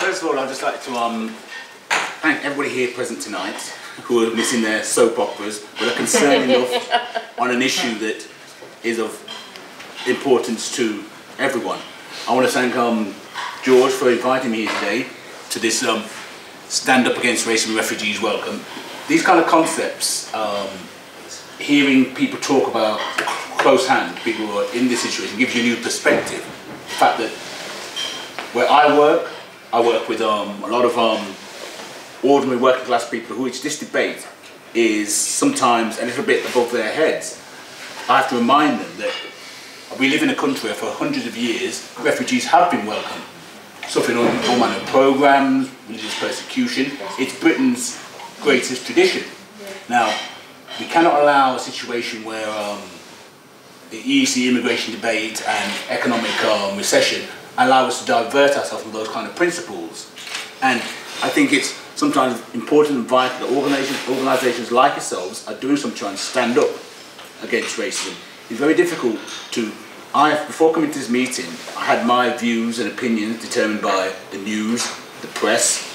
First of all, I'd just like to thank everybody here present tonight who are missing their soap operas, but are concerned enough on an issue that is of importance to everyone. I want to thank George for inviting me here today to this Stand Up Against Racism Refugees Welcome. These kind of concepts, hearing people talk about close hand, people who are in this situation, gives you a new perspective. The fact that where I work with a lot of ordinary working class people who this debate is sometimes a little bit above their heads. I have to remind them that we live in a country where for hundreds of years refugees have been welcome, suffering all manner of programmes, religious persecution. It's Britain's greatest tradition. Now, we cannot allow a situation where the easy immigration debate and economic recession allow us to divert ourselves from those kind of principles. And I think it's sometimes important and vital that organisations like yourselves are doing something to try and stand up against racism. It's very difficult to... before coming to this meeting, I had my views and opinions determined by the news, the press.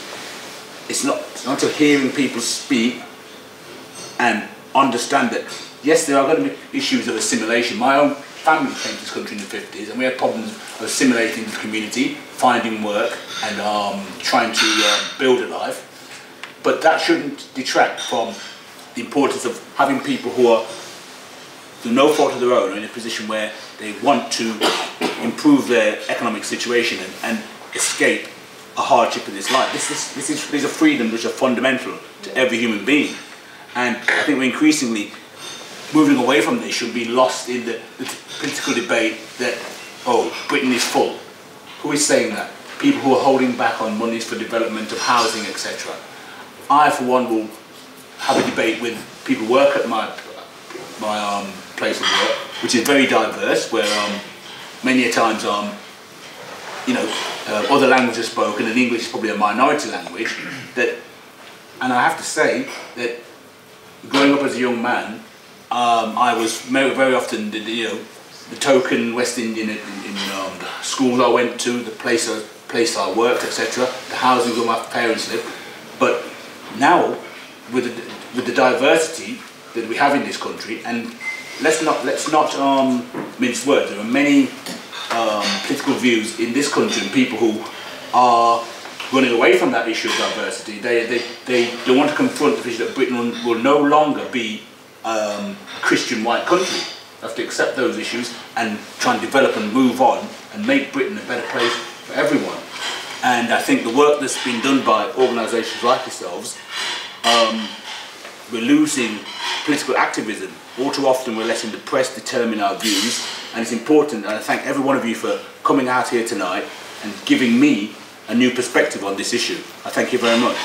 It's not until hearing people speak and understand that, yes, there are going to be issues of assimilation. My own family came to this country in the 50s and we had problems of assimilating the community, finding work and trying to build a life. But that shouldn't detract from the importance of having people who are, through no fault of their own, are in a position where they want to improve their economic situation and escape a hardship in this life. These are freedoms which are fundamental to every human being. And I think we're increasingly moving away from this, should be lost in the political debate that, oh, Britain is full. Who is saying that? People who are holding back on monies for development of housing, etc. I, for one, will have a debate with people who work at my place of work, which is very diverse, where many a times other languages are spoken and English is probably a minority language. And I have to say that growing up as a young man, I was very often the token West Indian in the schools I went to, the place I worked, etc. The housing where my parents lived. But now, with the diversity that we have in this country, and let's not mince words. There are many political views in this country and people who are running away from that issue of diversity. They don't want to confront the issue that Britain will no longer be a Christian white country. We have to accept those issues and try and develop and move on and make Britain a better place for everyone. And I think the work that's been done by organisations like yourselves, we're losing political activism. All too often we're letting the press determine our views, and it's important, and I thank every one of you for coming out here tonight and giving me a new perspective on this issue. I thank you very much.